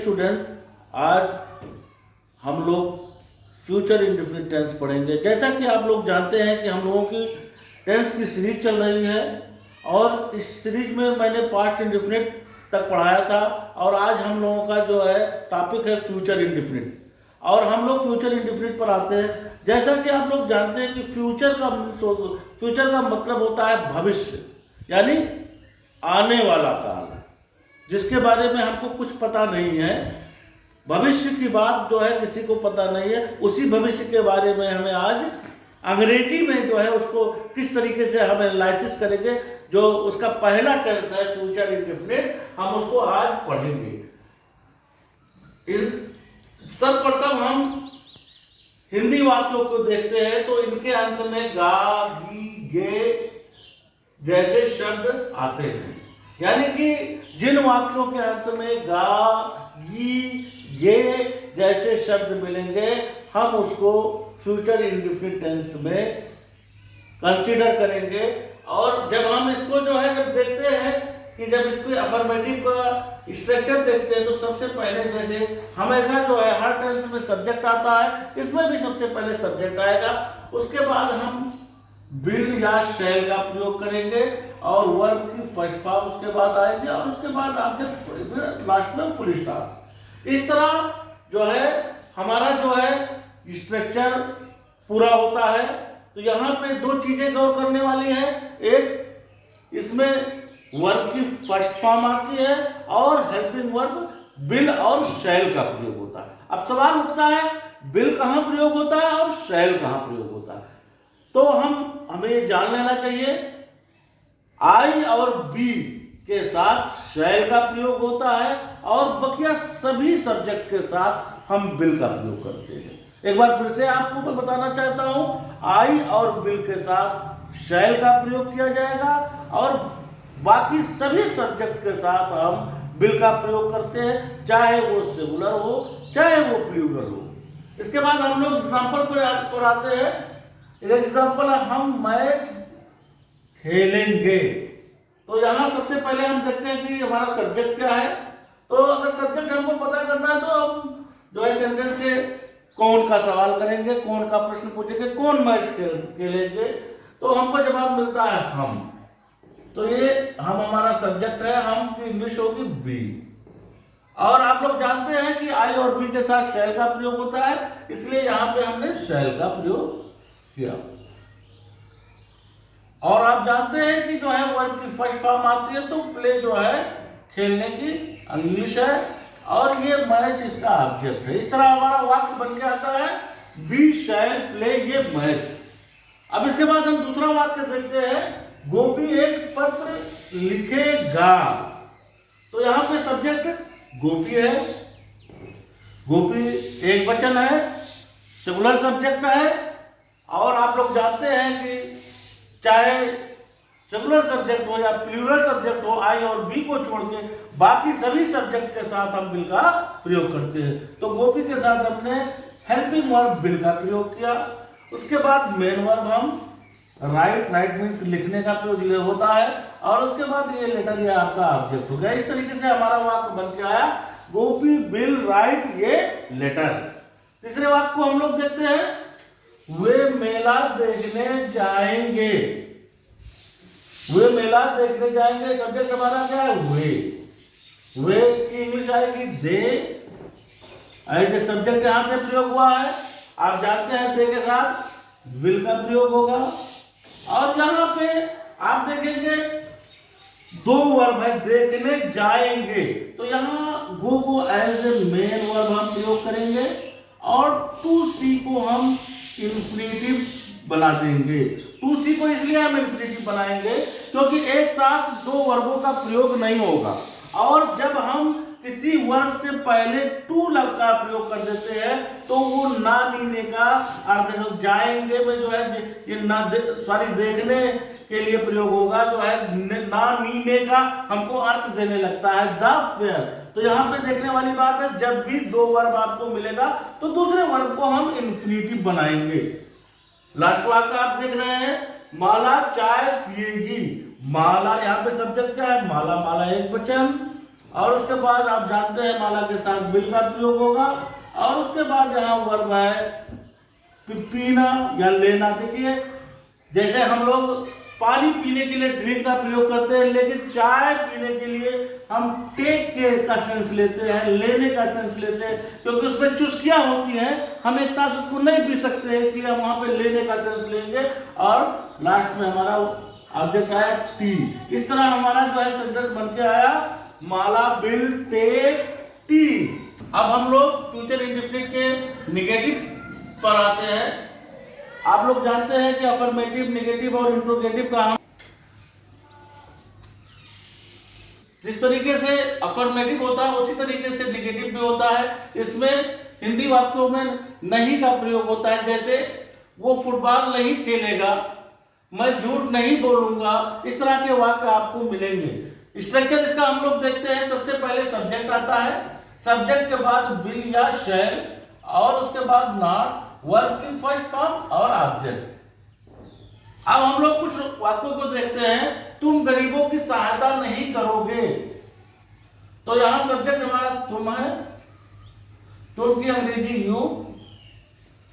Student, आज हम लोग फ्यूचर इंडेफिनिट टेंस पढ़ेंगे। जैसा कि आप लोग जानते हैं कि हम लोगों की टेंस की सीरीज चल रही है और इस सीरीज में मैंने पास्ट इंडेफिनिट तक पढ़ाया था और आज हम लोगों का जो है टॉपिक है फ्यूचर इंडेफिनिट और हम लोग फ्यूचर इंडेफिनिट पर आते हैं। जैसा कि आप लोग जानते हैं कि फ्यूचर का मतलब होता है भविष्य, यानी आने वाला काल, जिसके बारे में हमको कुछ पता नहीं है। भविष्य की बात जो है किसी को पता नहीं है, उसी भविष्य के बारे में हमें आज अंग्रेजी में जो है उसको किस तरीके से हम एनालिसिस करेंगे, जो उसका पहला टेंस है फ्यूचर इंडेफिनिट, हम उसको आज पढ़ेंगे। सर्वप्रथम हम हिंदी वाक्यों को देखते हैं तो इनके अंत में गा, गी, गे जैसे शब्द आते हैं, यानी कि जिन वाक्यों के अंत में गा, गी, गे जैसे शब्द मिलेंगे हम उसको फ्यूचर इंडेफिनिट टेंस में कंसीडर करेंगे। और जब हम इसको जो है जब देखते हैं कि जब इसको अफर्मेटिव का स्ट्रक्चर देखते हैं तो सबसे पहले जैसे हमेशा जो है हर टेंस में सब्जेक्ट आता है, इसमें भी सबसे पहले सब्जेक्ट आएगा, उसके बाद हम विल या शैल का प्रयोग करेंगे और वर्ब की फर्स्ट फॉर्म उसके बाद आएगी और उसके बाद ऑब्जेक्ट लास्ट में फुल स्टॉप। इस तरह जो है हमारा जो है स्ट्रक्चर पूरा होता है। तो यहाँ पे दो चीजें गौर करने वाली है, एक इसमें वर्ब की फर्स्ट फॉर्म आती है और हेल्पिंग वर्ब विल और शैल का प्रयोग होता है। अब सवाल उठता है विल कहाँ प्रयोग होता है और शैल कहाँ प्रयोग होता है, तो हमें ये जान लेना चाहिए आई और बी के साथ शैल का प्रयोग होता है और बकिया सभी सब्जेक्ट के साथ हम विल का प्रयोग करते हैं। एक बार फिर से आपको मैं बताना चाहता हूं, आई और विल के साथ शैल का प्रयोग किया जाएगा और बाकी सभी सब्जेक्ट के साथ हम विल का प्रयोग करते हैं, चाहे वो सिंगुलर हो चाहे वो प्लूरल हो। इसके बाद हम लोग एग्जाम्पल पर आते हैं। एक एग्जाम्पल है हम मैच खेलेंगे, तो यहाँ सबसे पहले हम देखते हैं कि हमारा सब्जेक्ट क्या है। तो अगर सब्जेक्ट हमको पता करना है तो हम जो है सेंटेंस से कौन का सवाल करेंगे, कौन का प्रश्न पूछेंगे, कौन मैच खेलेंगे, तो हमको जवाब मिलता है हम। तो ये हम हमारा सब्जेक्ट है, हम की इंग्लिश होगी बी। और आप लोग जानते हैं कि आई और बी के साथ शैल का प्रयोग होता है, इसलिए यहाँ पे हमने शैल का प्रयोग किया। और आप जानते हैं कि जो है वर्ब की फर्स्ट फॉर्म आती है तो प्ले जो है खेलने की इंग्लिश है और ये मैच इसका ऑब्जेक्ट है। इस तरह हमारा वाक्य बन के आता है बी शैल प्ले ये मैच। अब इसके बाद हम दूसरा वाक्य देखते हैं, गोपी एक पत्र लिखेगा। तो यहाँ पे सब्जेक्ट गोपी है, गोपी एक वचन है, सिंगुलर सब्जेक्ट है और आप लोग जानते हैं कि चाहे सिंगुलर सब्जेक्ट हो या प्लूरल सब्जेक्ट हो, आई और बी को छोड़ के बाकी सभी सब्जेक्ट के साथ हम विल का प्रयोग करते हैं। तो गोपी के साथ हमने हेल्पिंग वर्ब विल का प्रयोग किया। उसके बाद मेन वर्ब हम राइट मीन्स लिखने का प्रयोग होता है और उसके बाद ये लेटर ये आपका ऑब्जेक्ट हो गया। इस तरीके से हमारा वाक्य बन के आया गोपी विल राइट ये लेटर। तीसरे वाक्य को हम लोग देखते हैं, वे मेला देखने जाएंगे। वे मेला देखने जाएंगे, सब्जेक्ट हमारा क्या है वे की इंग्लिश आएगी दे। ऐसे सब्जेक्ट यहां पे प्रयोग हुआ है, आप जानते हैं दे के साथ विल का प्रयोग होगा। और यहां पे आप देखेंगे दो वर्ब है देखने जाएंगे, तो यहां गो को एज ए मेन वर्ब हम प्रयोग करेंगे और टू सी को हम इंफिनिटिव बना देंगे। टू सी को इसलिए हम इंफिनिटिव बनाएंगे क्योंकि एक साथ दो वर्बों का प्रयोग नहीं होगा और जब हम किसी वर्ब से पहले टू लग का प्रयोग कर देते हैं तो वो ना मीने का अर्थ है। जाएंगे में जो है ये ना देखने के लिए प्रयोग होगा, जो है ना मीने का हमको अर्थ देने लगता है द फेयर। तो यहाँ पे देखने वाली बात है, जब भी दो वर्ब आपको मिलेगा तो दूसरे वर्ब को हम इंफिनिटिव बनाएंगे। लास्ट वाक्य आप देख रहे हैं, माला चाय पिएगी। माला यहाँ पे सब्जेक्ट क्या है, माला, माला एक वचन और उसके बाद आप जानते हैं माला के साथ बिल का प्रयोग होगा, और उसके बाद यहाँ वर्ब है पीना या लेना। देखिए जैसे हम लोग पानी पीने के लिए ड्रिंक का प्रयोग करते हैं, लेकिन चाय पीने के लिए हम टेक के का सेंस लेते हैं, लेने का सेंस लेते हैं, क्योंकि उसमें चुस्कियां होती हैं, हम एक साथ उसको नहीं पी सकते, इसलिए हम वहां पे लेने का सेंस लेंगे। और लास्ट में हमारा ऑब्जेक्ट आया टी। इस तरह हमारा जो है सेंटेंस बन के आया माला बिल टेक टी। अब हम लोग फ्यूचर इंडेफिनिट के निगेटिव पर आते हैं। आप लोग जानते हैं कि अफर्मेटिव, नेगेटिव और इंट्रोगेटिव का हम जिस तरीके से अफर्मेटिव होता है उसी तरीके से नेगेटिव भी होता है। इसमें हिंदी वाक्यों में नहीं का प्रयोग होता है, जैसे वो फुटबॉल नहीं खेलेगा, मैं झूठ नहीं बोलूंगा, इस तरह के वाक्य आपको मिलेंगे। स्ट्रक्चर इसका हम लोग देखते हैं। सबसे पहले सब्जेक्ट आता है, सब्जेक्ट के बाद विल या शैल, और उसके बाद नॉट, वर्ब की फर्स्ट फॉर्म और ऑब्जेक्ट। अब हम लोग कुछ वाक्यों को देखते हैं। तुम गरीबों की सहायता नहीं करोगे, तो यहां सब्जेक्ट हमारा तुम है, तुम की अंग्रेजी यू,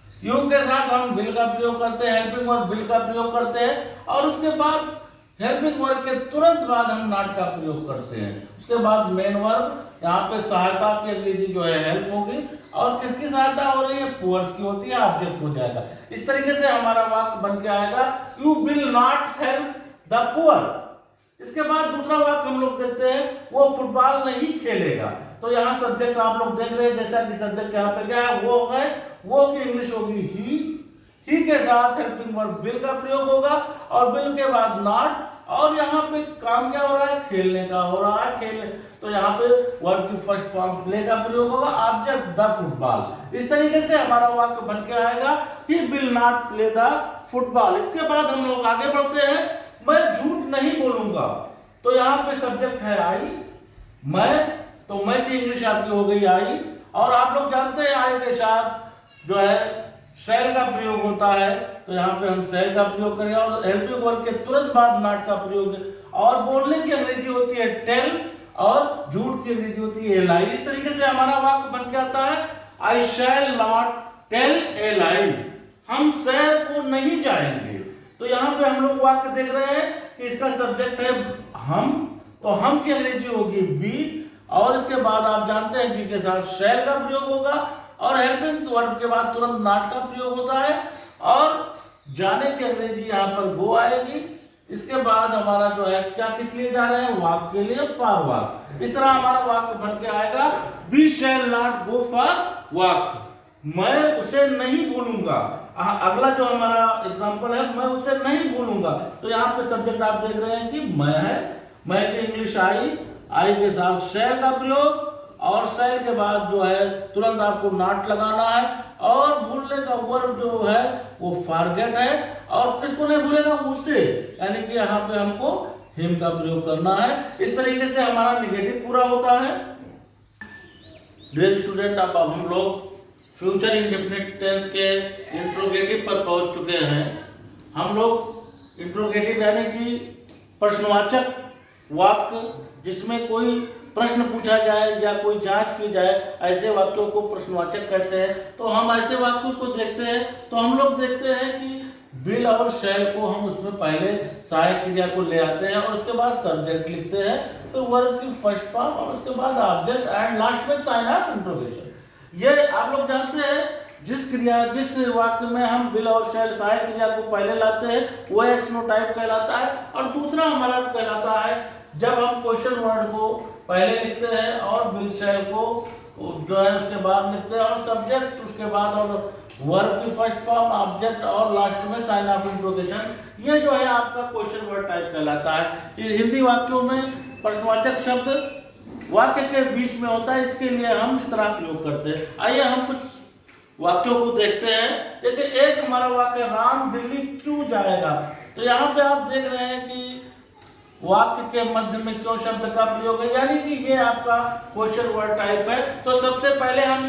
यू के साथ हम बिल का प्रयोग करते हैं, हेल्पिंग वर्ब बिल का प्रयोग करते हैं, और उसके बाद हेल्पिंग वर्ब के तुरंत बाद हम नॉट का प्रयोग करते हैं। उसके बाद मेन वर्ब, यहाँ पे सहायता की अंग्रेजी जो है हेल्प होगी, और किसकी सहायता हो रही है, पुअर्स की होती है, ऑब्जेक्ट हो जाएगा। इस तरीके से हमारा वाक्य बन के आएगा you will not help the poor. इसके बाद दूसरा वाक्य हम लोग देखते हैं, वो फुटबॉल नहीं खेलेगा, तो यहाँ सब्जेक्ट आप लोग देख रहे हैं, जैसा कि सब्जेक्ट यहाँ पे क्या है, वो है, वो की इंग्लिश होगी ही के साथ हेल्पिंग वर्ब विल का प्रयोग होगा, और विल के बाद नॉट, और यहाँ पे काम क्या हो रहा है, खेलने का हो रहा है, खेलने, तो यहाँ पे वर्ब की फर्स्ट फॉर्म प्ले का प्रयोग होगा, ऑब्जेक्ट द फुटबॉल। इस तरीके से हमारा वाक्य बन के आएगा he will not play the football. इसके बाद हम लोग आगे बढ़ते हैं, मैं झूठ नहीं बोलूंगा, तो यहाँ पे सब्जेक्ट है आई, मैं, तो मैं की इंग्लिश आपकी हो गई आई, और आप लोग जानते हैं आई के साथ जो है शैल का प्रयोग होता है, तो यहाँ पे हम शैल का प्रयोग करेंगे, और हेल्पिंग वर्ब के तुरंत बाद नॉट का प्रयोग, और बोलने की अंग्रेजी होती है टेल, और झूठ की अंग्रेजी होती है लाई। इस तरीके से हमारा वाक्य बन के आता है आई शैल नॉट टेल ए लाई, हम शहर को नहीं जाएंगे। तो यहाँ पे हम लोग वाक्य देख रहे हैं कि इसका सब्जेक्ट है हम, तो हम की अंग्रेजी होगी बी, और इसके बाद आप जानते हैं बी के साथ शैल का प्रयोग होगा, और हेल्पिंग वर्ब के बाद तुरंत नॉट का प्रयोग होता है, और जाने की अंग्रेजी यहाँ पर गो आएगी। इसके बाद हमारा जो है क्या किस लिए जा रहे हैं, वाक के लिए, फॉर वाक। इस तरह हमारा वाक्य बन के आएगा we shall not go for walk, मैं उसे नहीं बोलूंगा। अगला जो हमारा एग्जांपल है, मैं उसे नहीं बोलूंगा, तो यहाँ पे सब्जेक्ट आप देख रहे हैं कि मैं है, मैं की इंग्लिश आई, आई के साथ शैल का प्रयोग, और शैल के बाद जो है तुरंत आपको नॉट लगाना है, और भूलने का वर्ब जो है वो फॉरगेट है, और किसको नहीं भूलेगा, उसे, यानी कि यहाँ पे हमको हिम का प्रयोग करना है। इस तरीके से हमारा निगेटिव पूरा होता है। डियर स्टूडेंट, अब हम लोग फ्यूचर इंडेफिनिट टेंस के इंट्रोगेटिव पर पहुंच चुके हैं। हम लोग इंट्रोगेटिव यानी कि प्रश्नवाचक वाक्य, जिसमें कोई प्रश्न पूछा जाए या कोई जांच की जाए, ऐसे वाक्यों को प्रश्नवाचक कहते हैं। तो हम ऐसे वाक्यों को देखते हैं, तो हम लोग देखते हैं कि विल और शैल को हम उसमें पहले सहायक क्रिया को ले आते हैं, और उसके बाद सब्जेक्ट लिखते हैं, तो वर्ब की फर्स्ट फॉर्म, और उसके बाद ऑब्जेक्ट, एंड लास्ट में साइन ऑफ इंट्रोगेशन। ये आप लोग जानते हैं, जिस वाक्य में हम विल और शैल सहायक क्रिया को पहले लाते हैं वो एस्नोटाइप कहलाता है, और दूसरा हमारा कहलाता है जब हम क्वेश्चन वर्ड को पहले लिखते हैं और विल शैल को जो है उसके बाद लिखते हैं, और सब्जेक्ट उसके बाद, और वर्ब की फर्स्ट फॉर्म, ऑब्जेक्ट, और लास्ट में साइन ऑफ इंट्रोगेशन। ये जो है आपका क्वेश्चन वर्ड टाइप कहलाता है। हिंदी वाक्यों में प्रश्नवाचक शब्द वाक्य के बीच में होता है, इसके लिए हम इस तरह प्रयोग करते हैं। आइए हम कुछ वाक्यों को देखते हैं। जैसे एक हमारा वाक्य, राम दिल्ली क्यों जाएगा, तो यहाँ पे आप देख रहे हैं कि वाक्य के मध्य में क्यों शब्द का प्रयोग है, यानी कि ये आपका क्वेश्चन वर्ड टाइप है। तो सबसे पहले हम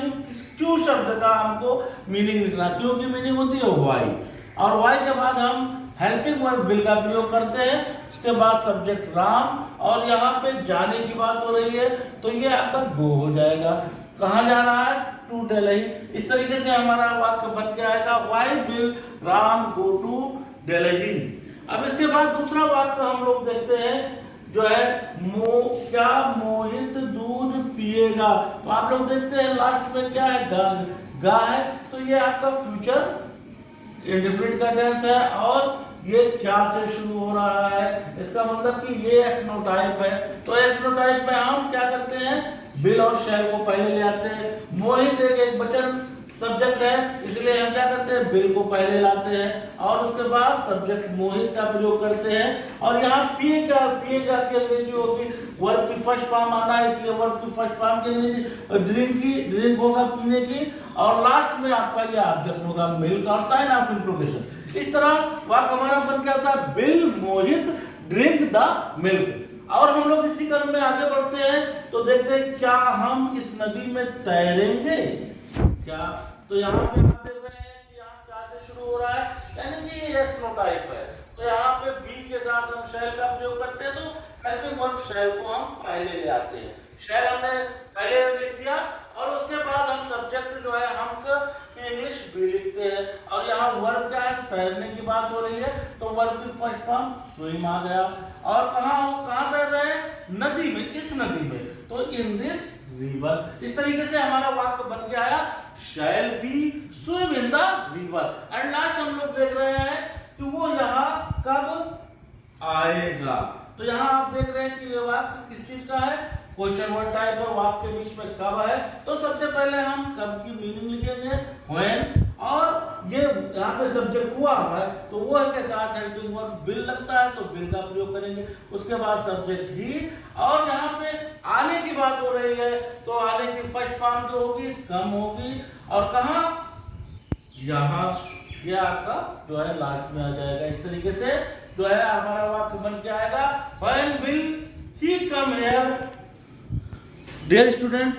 क्यों शब्द का हमको मीनिंग लिखना, क्यों की मीनिंग होती है वाई, और वाई के बाद हम हेल्पिंग वर्ब विल का प्रयोग करते हैं। उसके बाद सब्जेक्ट राम, और यहाँ पे जाने की बात हो रही है तो ये आपका गो हो जाएगा। कहाँ जा रहा है? टू दिल्ली। इस तरीके से हमारा वाक्य बन के आएगा, why will Ram go to Delhi. अब इसके बाद दूसरा वाक्य हम लोग देखते हैं जो है क्या मोहित दूध पिएगा। तो आप लोग देखते हैं लास्ट में क्या है? गा है, तो ये आपका फ्यूचर इंडेफिनिट का टेंस है, और ये क्या से शुरू हो रहा है, इसका मतलब कि ये एस नो टाइप है। तो एस नो टाइप में हम क्या करते हैं? बिल और शैल को पहले ले आते हैं। मोहित एक वचन सब्जेक्ट है, इसलिए हम क्या करते हैं? बिल को पहले लाते हैं, और उसके बाद सब्जेक्ट मोहित का प्रयोग करते हैं। और यहाँ पिएगा की अंग्रेजी होगी, वर्ब की फर्स्ट फॉर्म आना है, इसलिए वर्ब की फर्स्ट फॉर्म की अंग्रेजी ड्रिंक होगा, पीने की, और लास्ट में आपका ये ऑब्जेक्ट होगा मिल्क, और साइन ऑफ इंट्रोगेशन। इस तरह वाक्य हमारा बन के आता है, bill Mohit drink the milk. और हम लोग इसी क्रम में आगे बढ़ते हैं तो देखते हैं, क्या हम इस नदी में तैरेंगे क्या? तो यहाँ पे आप देख रहे हैं कि यहाँ क्या से शुरू हो रहा है, यानी कि ये एस नो टाइप है। तो यहाँ पे बी के साथ हम शैल का प्रयोग करते हैं, तो हेल्पिंग वर्ब शैल को हम पहले ले आते हैं। शैल हमने पहले लिख दिया, और उसके बाद हम सब्जेक्ट जो है हम इंग्लिश भी लिखते हैं। और यहाँ वर्ब क्या है? तैरने की बात हो रही है, तो वर्ब की फर्स्ट फॉर्म स्विम आ गया। और कहाँ तैर रहे हैं? नदी में, इस नदी में, तो इन दिस रिवर। इस तरीके से हमारा वाक्य बन के आया, shall be swim in the river. And last हम लोग देख रहे हैं कि वो यहाँ कब आएगा। तो यहाँ आप देख रहे हैं कि ये वाक्य किस चीज का है? क्वेश्चन वर्ड टाइप है, वाक्य के बीच में कब है। तो सबसे पहले हम कब की मीनिंग लिखेंगे, व्हेन, और ये यहाँ पे सब्जेक्ट हुआ है तो वो के साथ हेल्पिंग वर्ब विल लगता है, तो विल का प्रयोग करेंगे। उसके बाद सब्जेक्ट ही, और यहाँ पे आने की बात हो रही है तो आने की फर्स्ट फॉर्म जो होगी कम होगी, और कहाँ? यहाँ, ये आपका जो है लास्ट में आ जाएगा। इस तरीके से जो है हमारा वाक्य बन के आएगा, when will he come here. Dear student,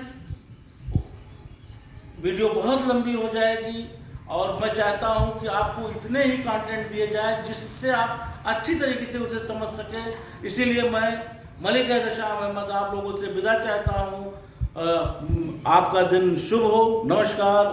video बहुत लंबी हो जाएगी, और मैं चाहता हूं कि आपको इतने ही कंटेंट दिए जाए जिससे आप अच्छी तरीके से उसे समझ सकें। इसीलिए मैं मलिक एहतशाम अहमद आप लोगों से विदा चाहता हूं। आपका दिन शुभ हो। नमस्कार।